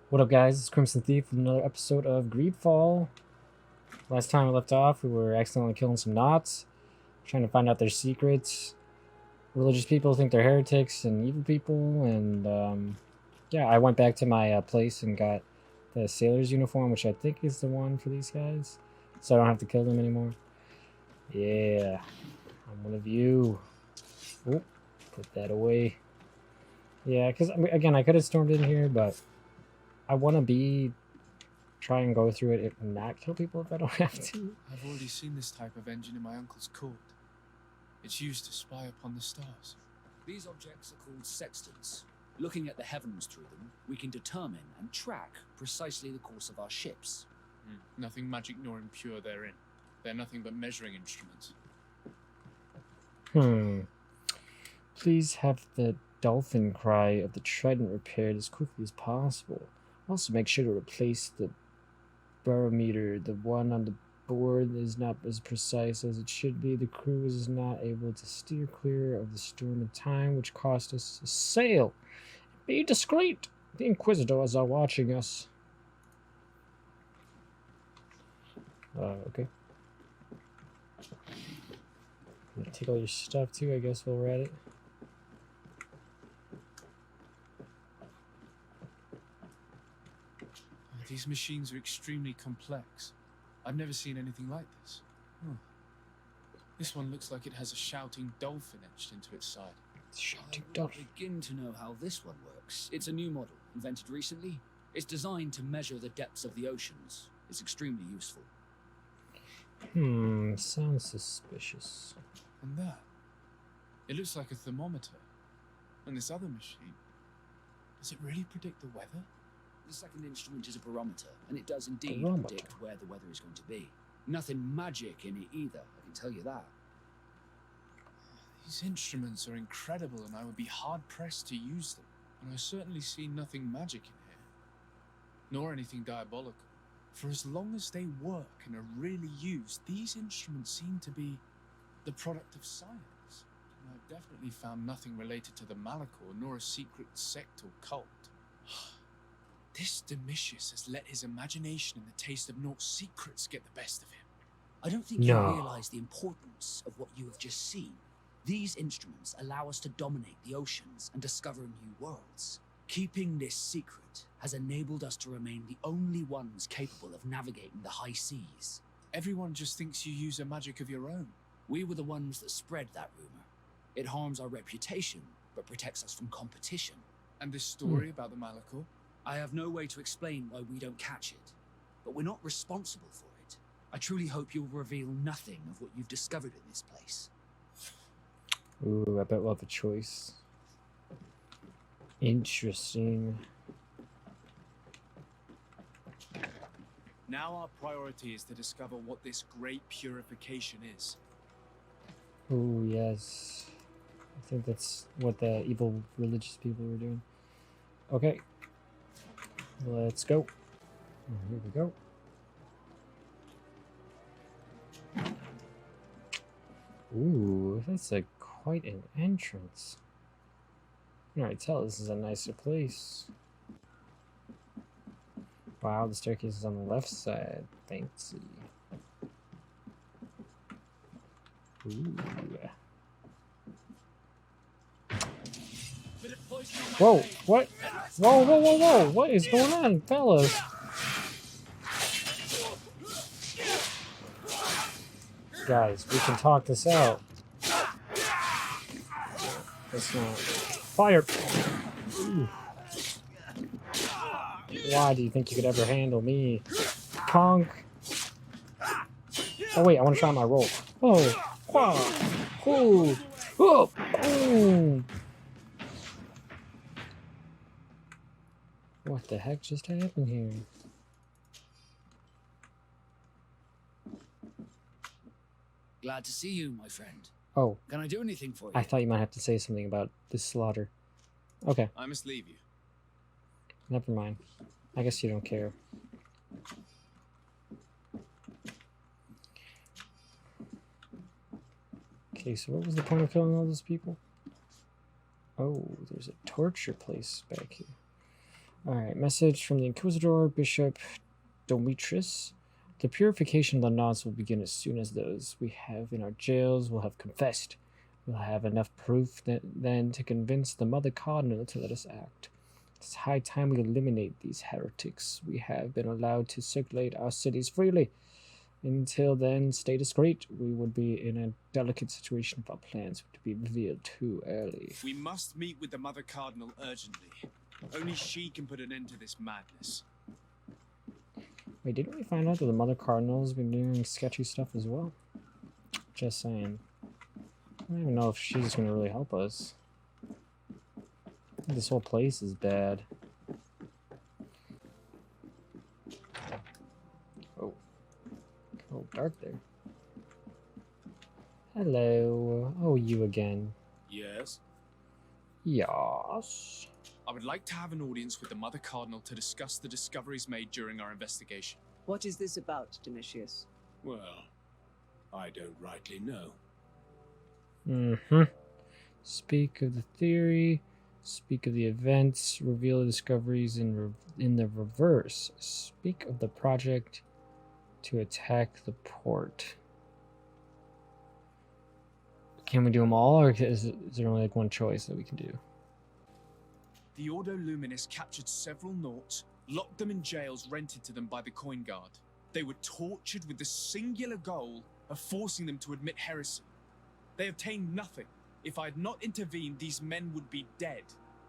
What up, guys? It's Crimson Thief with another episode of Greedfall. Last time we left off, we were accidentally killing some Nauts, trying to find out their secrets. Religious people think they're heretics and evil people, and yeah, I went back to my place and got the sailor's uniform, which I think is the one for these guys, so I don't have to kill them anymore. Yeah, I'm one of you. Oh, put that away. Yeah, because again, I could have stormed in here, but I want to try and go through it and not kill people if I don't have to. I've already seen this type of engine in my uncle's court. It's used to spy upon the stars. These objects are called sextants. Looking at the heavens through them, we can determine and track precisely the course of our ships. Nothing magic nor impure therein. They're nothing but measuring instruments. Please have the dolphin cry of the trident repaired as quickly as possible. Also, make sure to replace the barometer. The one on the board is not as precise as it should be. The crew is not able to steer clear of the storm in time, which cost us a sail. Be discreet. The Inquisitors are watching us. Okay. Take all your stuff too, I guess, while we're at it. These machines are extremely complex. I've never seen anything like this. This one looks like it has a shouting dolphin etched into its side. Shouting I dolphin. begin to know how this one works. It's a new model, invented recently. It's designed to measure the depths of the oceans. It's extremely useful. Sounds suspicious. And that? It looks like a thermometer. And this other machine, does it really predict the weather? The second instrument is a barometer, and it does indeed Barometer. predict where the weather is going to be. Nothing magic in it either, I can tell you that. These instruments are incredible, and I would be hard-pressed to use them. And I certainly see nothing magic in here. Nor anything diabolical. For as long as they work and are really used, these instruments seem to be the product of science. And I've definitely found nothing related to the Malachor, nor a secret sect or cult. This Domitius has let his imagination and the taste of Naut's secrets get the best of him. I don't think No. you realize the importance of what you have just seen. These instruments allow us to dominate the oceans and discover new worlds. Keeping this secret has enabled us to remain the only ones capable of navigating the high seas. Everyone just thinks you use a magic of your own. We were the ones that spread that rumor. It harms our reputation, but protects us from competition. And this story about the Malachor? I have no way to explain why we don't catch it, but we're not responsible for it. I truly hope you'll reveal nothing of what you've discovered in this place. Ooh, I bet we'll have a choice. Interesting. Now our priority is to discover what this great purification is. Ooh, yes. I think that's what the evil religious people were doing. Okay. Let's go. Here we go. Ooh, that's quite an entrance. I can already tell this is a nicer place. Wow, the staircase is on the left side. Fancy. Ooh. Whoa, what? Whoa, whoa, whoa, whoa! What is going on, fellas? Guys, we can talk this out. That's not... Fire! Ooh. Why do you think you could ever handle me? Punk! Oh wait, I want to try my roll. Oh! Wow! Ooh! Oh! Boom! What the heck just happened here? Glad to see you, my friend. Oh, Can I do anything for you? I thought you might have to say something about this slaughter. Okay, I must leave you. never mind. I guess you don't care. Okay, so what was the point of killing all those people? Oh, there's a torture place back here. Alright, message from the Inquisitor, Bishop Demetrius. The purification of the Nauts will begin as soon as those we have in our jails will have confessed. We'll have enough proof then to convince the Mother Cardinal to let us act. It's high time we eliminate these heretics. We have been allowed to circulate our cities freely. Until then, stay discreet. We would be in a delicate situation if our plans were to be revealed too early. We must meet with the Mother Cardinal urgently. Only she can put an end to this madness. Wait, didn't we find out that the Mother Cardinal's been doing sketchy stuff as well? Just saying. I don't even know if she's gonna really help us. This whole place is bad. Oh. Oh, dark there. Hello. Oh, you again. Yes? Yes. I would like to have an audience with the Mother Cardinal to discuss the discoveries made during our investigation. What is this about, Domitius? Well, I don't rightly know. Speak of the theory, speak of the events, reveal the discoveries in the reverse. Speak of the project to attack the port. Can we do them all, or is there only like one choice that we can do? The Ordo Luminis captured several Nauts, locked them in jails rented to them by the Coin Guard. They were tortured with the singular goal of forcing them to admit heresy. They obtained nothing. If I had not intervened, these men would be dead.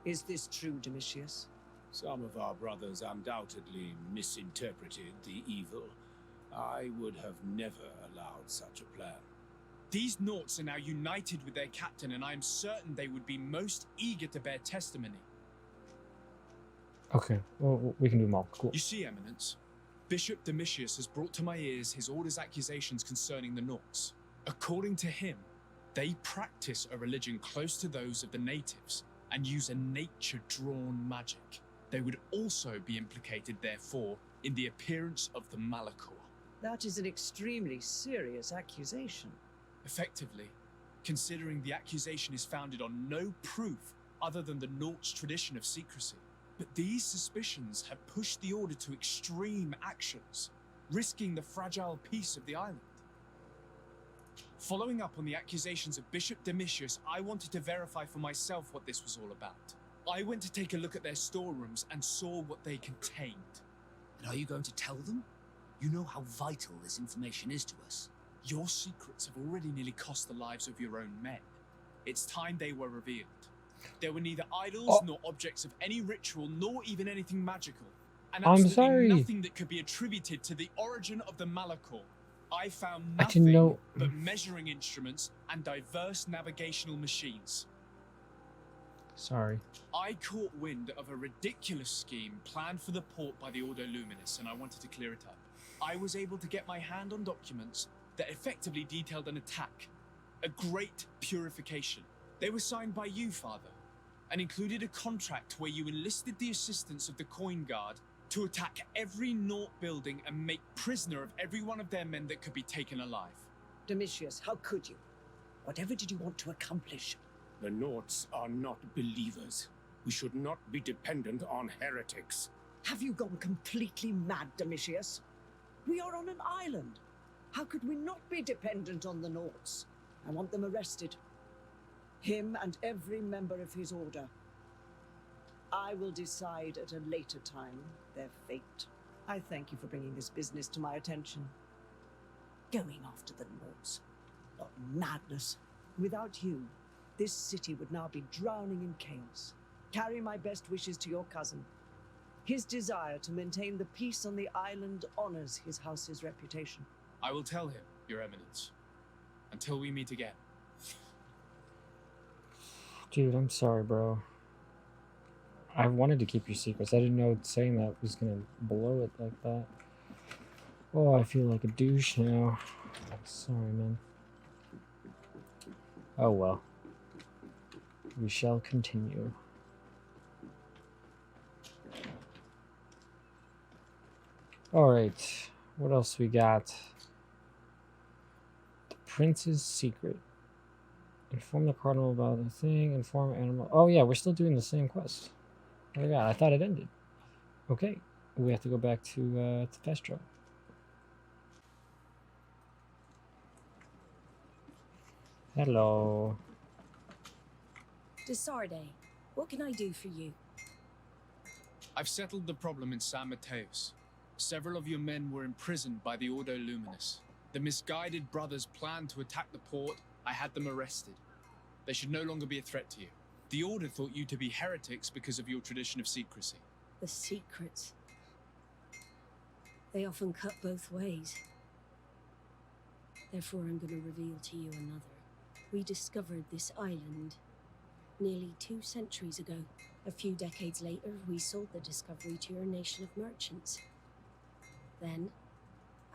Is this true, Domitius? Some of our brothers undoubtedly misinterpreted the evil. I would have never allowed such a plan. These Nauts are now united with their captain, and I am certain they would be most eager to bear testimony. Okay, well, we can do them all. Cool. You see, Eminence, Bishop Domitius has brought to my ears his order's accusations concerning the Nauts. According to him, they practice a religion close to those of the natives and use a nature-drawn magic. They would also be implicated, therefore, in the appearance of the Malachor. That is an extremely serious accusation. Effectively, considering the accusation is founded on no proof other than the Naut's tradition of secrecy. But these suspicions have pushed the Order to extreme actions, risking the fragile peace of the island. Following up on the accusations of Bishop Domitius, I wanted to verify for myself what this was all about. I went to take a look at their storerooms and saw what they contained. And are you going to tell them? You know how vital this information is to us. Your secrets have already nearly cost the lives of your own men. It's time they were revealed. There were neither idols nor objects of any ritual, nor even anything magical. And absolutely nothing that could be attributed to the origin of the Malachor. I found nothing but measuring instruments and diverse navigational machines. Sorry. I caught wind of a ridiculous scheme planned for the port by the Ordo Luminis, and I wanted to clear it up. I was able to get my hand on documents that effectively detailed an attack, a great purification. They were signed by you, Father, and included a contract where you enlisted the assistance of the Coin Guard to attack every Naut building and make prisoner of every one of their men that could be taken alive. Domitius, how could you? Whatever did you want to accomplish? The Nauts are not believers. We should not be dependent on heretics. Have you gone completely mad, Domitius? We are on an island. How could we not be dependent on the Nauts? I want them arrested. Him and every member of his order. I will decide at a later time their fate. I thank you for bringing this business to my attention. Going after the Nauts. What madness. Without you, this city would now be drowning in chaos. Carry my best wishes to your cousin. His desire to maintain the peace on the island honors his house's reputation. I will tell him, Your Eminence. Until we meet again. Dude, I'm sorry, bro. I wanted to keep your secrets. I didn't know saying that was gonna blow it like that. Oh, I feel like a douche now. Sorry, man. Oh well. We shall continue. Alright. What else we got? The Prince's Secret. Inform the Cardinal about the thing. Inform animal. Oh yeah, we're still doing the same quest. Oh my god, I thought it ended. Okay, we have to go back to Festro. Hello. Desarde, what can I do for you? I've settled the problem in San Mateos. Several of your men were imprisoned by the Ordo Luminous. The misguided brothers planned to attack the port. I had them arrested. They should no longer be a threat to you. The Order thought you to be heretics because of your tradition of secrecy. The secrets. They often cut both ways. Therefore, I'm going to reveal to you another. We discovered this island nearly 2 centuries ago. A few decades later, we sold the discovery to your nation of merchants. Then,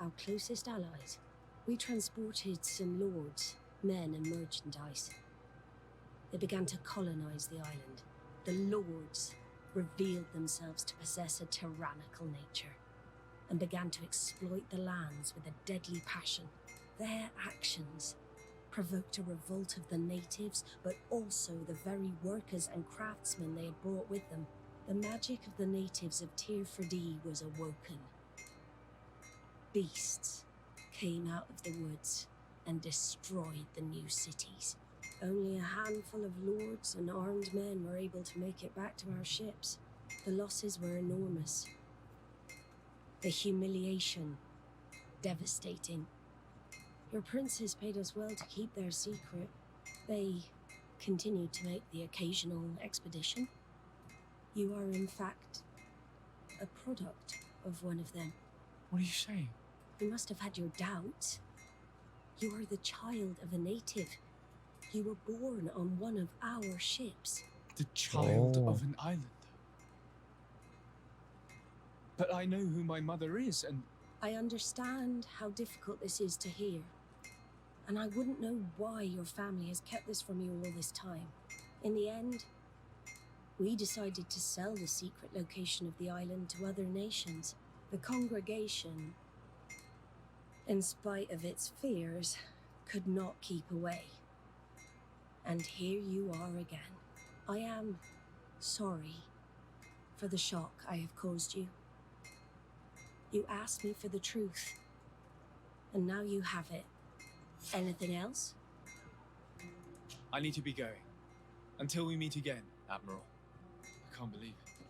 our closest allies. We transported some lords, men, and merchandise. They began to colonize the island. The lords revealed themselves to possess a tyrannical nature and began to exploit the lands with a deadly passion. Their actions provoked a revolt of the natives, but also the very workers and craftsmen they had brought with them. The magic of the natives of Tir Ferdee was awoken. Beasts came out of the woods and destroyed the new cities. Only a handful of lords and armed men were able to make it back to our ships. The losses were enormous. The humiliation, devastating. Your princes paid us well to keep their secret. They continued to make the occasional expedition. You are, in fact, a product of one of them. What are you saying? You must have had your doubts. You are the child of a native. You were born on one of our ships. The child Oh. of an island. But I know who my mother is, and I understand how difficult this is to hear. And I wouldn't know why your family has kept this from you all this time. In the end, we decided to sell the secret location of the island to other nations. The congregation, in spite of its fears, could not keep away. And here you are again. I am sorry for the shock I have caused you. You asked me for the truth, and now you have it. Anything else? I need to be going. Until we meet again, Admiral. I can't believe it.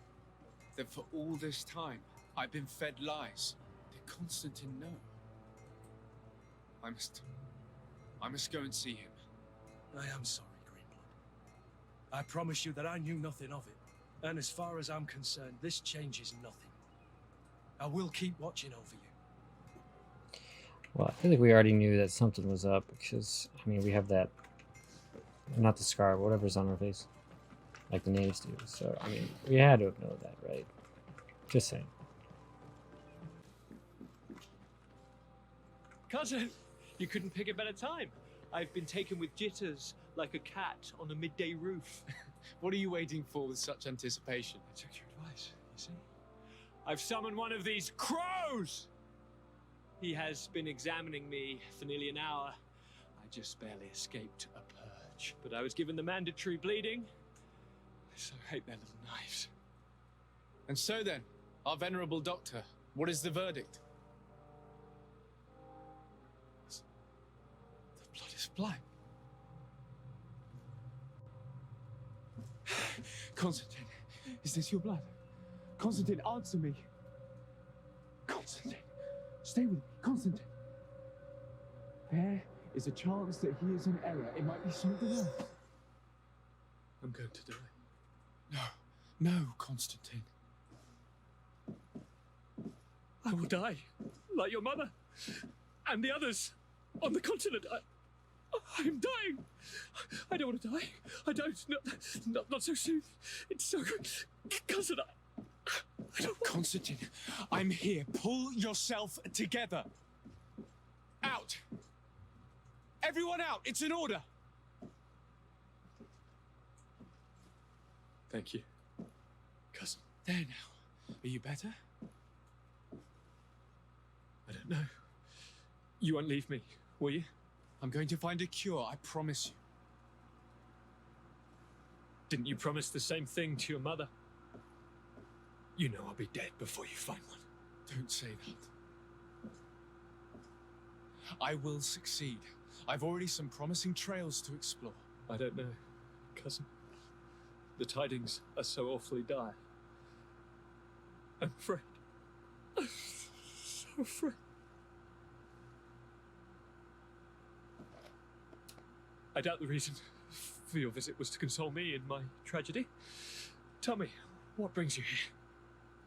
That for all this time, I've been fed lies. Did Constantine know? I must go and see him. I am sorry, Greenblood. I promise you that I knew nothing of it. And as far as I'm concerned, this changes nothing. I will keep watching over you. Well, I feel like we already knew that something was up because, I mean, we have that, not the scar, whatever's on our face, like the natives do. So, I mean, we had to know that, right? Just saying. Cousin, you couldn't pick a better time. I've been taken with jitters like a cat on a midday roof. What are you waiting for with such anticipation? I took your advice, you see. I've summoned one of these crows! He has been examining me for nearly an hour. I just barely escaped a purge. But I was given the mandatory bleeding. I so hate their little knives. And so then, our venerable doctor, what is the verdict? The blood is black. Constantine, is this your blood? Constantine, answer me. Constantine, stay with me. Constantine. There is a chance that he is in error. It might be something else. I'm going to die. No, Constantine. I will die, like your mother and the others on the continent. I'm dying. I don't want to die. I don't. Not so soon. It's so good. Cousin, I don't want... Constantine, I'm here. Pull yourself together. Out. Everyone out. It's an order. Thank you, cousin. There now. Are you better? I don't know. You won't leave me, will you? I'm going to find a cure, I promise you. Didn't you promise the same thing to your mother? You know I'll be dead before you find one. Don't say that. I will succeed. I've already some promising trails to explore. I don't know, cousin. The tidings are so awfully dire. I'm afraid. I'm so afraid. I doubt the reason for your visit was to console me in my tragedy. Tell me, what brings you here?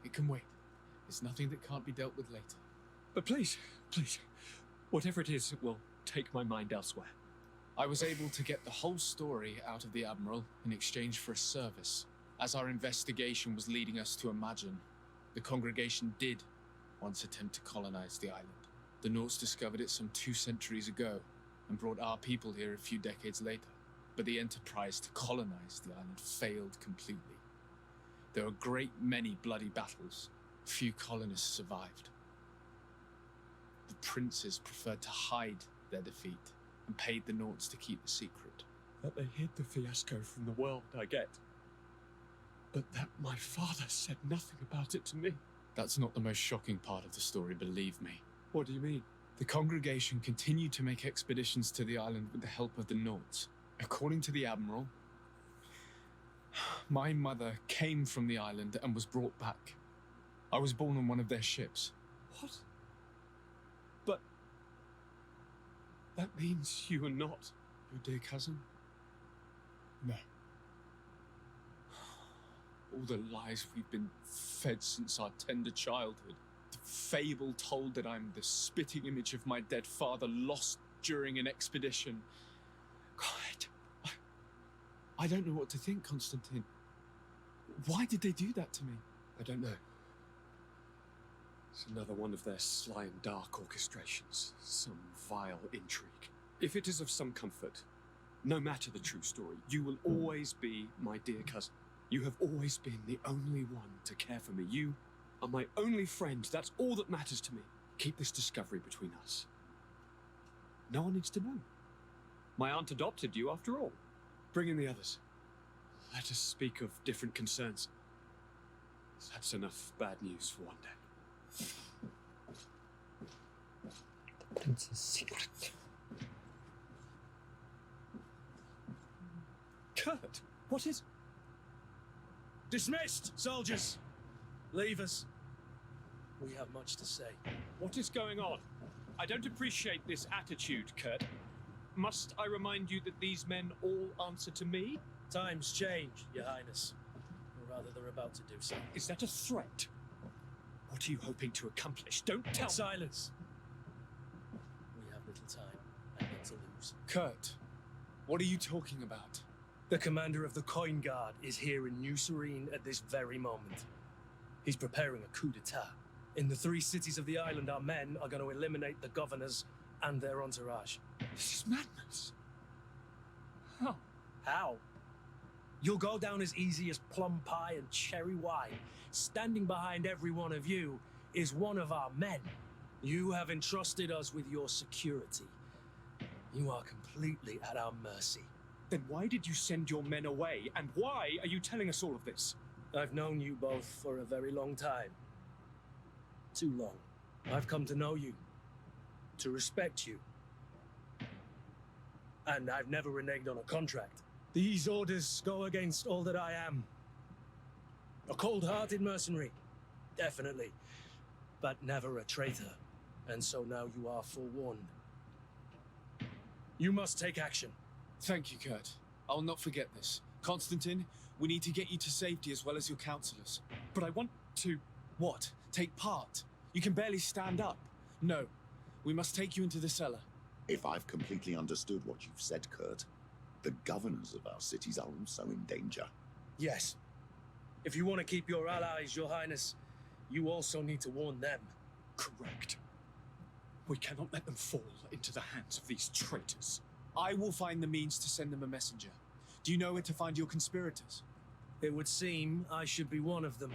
It can wait. There's nothing that can't be dealt with later. But please, whatever it is, it will take my mind elsewhere. I was able to get the whole story out of the Admiral in exchange for a service. As our investigation was leading us to imagine, the congregation did once attempt to colonize the island. The Nauts discovered it some 2 centuries ago and brought our people here a few decades later. But the enterprise to colonize the island failed completely. There were a great many bloody battles. Few colonists survived. The princes preferred to hide their defeat and paid the Nauts to keep the secret. That they hid the fiasco from the world, I get. But that my father said nothing about it to me. That's not the most shocking part of the story, believe me. What do you mean? The congregation continued to make expeditions to the island with the help of the Nauts. According to the Admiral, my mother came from the island and was brought back. I was born on one of their ships. What? But that means you are not your dear cousin? No. All the lies we've been fed since our tender childhood. The fable told that I'm the spitting image of my dead father lost during an expedition. God, I don't know what to think, Constantine. Why did they do that to me? I don't know. It's another one of their sly and dark orchestrations. Some vile intrigue. If it is of some comfort, no matter the true story, you will always be my dear cousin. You have always been the only one to care for me. You are my only friend. That's all that matters to me. Keep this discovery between us. No one needs to know. My aunt adopted you after all. Bring in the others. Let us speak of different concerns. That's enough bad news for one day. It's a secret. Kurt, what is... Dismissed, soldiers! Leave us. We have much to say. What is going on? I don't appreciate this attitude, Kurt. Must I remind you that these men all answer to me? Times change, Your Highness. Or rather, they're about to do so. Is that a threat? What are you hoping to accomplish? Don't tell me. Silence! We have little time and none to lose. Kurt, what are you talking about? The commander of the Coin Guard is here in New Serene at this very moment. He's preparing a coup d'etat. In the 3 cities of the island, our men are going to eliminate the governors and their entourage. This is madness. How? How? You'll go down as easy as plum pie and cherry wine. Standing behind every one of you is one of our men. You have entrusted us with your security. You are completely at our mercy. Then why did you send your men away? And why are you telling us all of this? I've known you both for a very long time. Too long. I've come to know you, to respect you. And I've never reneged on a contract. These orders go against all that I am. A cold-hearted mercenary, definitely, but never a traitor. And so now you are forewarned. You must take action. Thank you, Kurt. I'll not forget this. Constantine, we need to get you to safety as well as your counselors. But I want to... What? Take part? You can barely stand up. No. We must take you into the cellar. If I've completely understood what you've said, Kurt, the governors of our cities are also in danger. Yes. If you want to keep your allies, Your Highness, you also need to warn them. Correct. We cannot let them fall into the hands of these traitors. I will find the means to send them a messenger. Do you know where to find your conspirators? It would seem I should be one of them.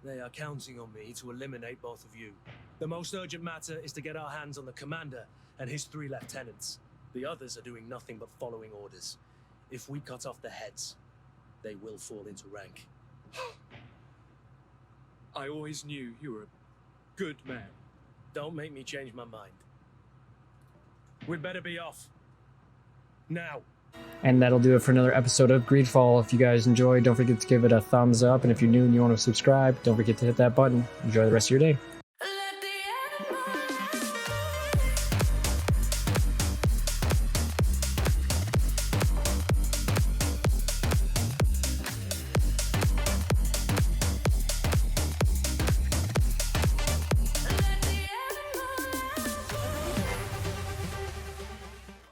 They are counting on me to eliminate both of you. The most urgent matter is to get our hands on the commander and his 3 lieutenants. The others are doing nothing but following orders. If we cut off their heads, they will fall into rank. I always knew you were a good man. Don't make me change my mind. We'd better be off. Now. And that'll do it for another episode of Greedfall. If you guys enjoyed, don't forget to give it a thumbs up. And if you're new and you want to subscribe, don't forget to hit that button. Enjoy the rest of your day. Let the animal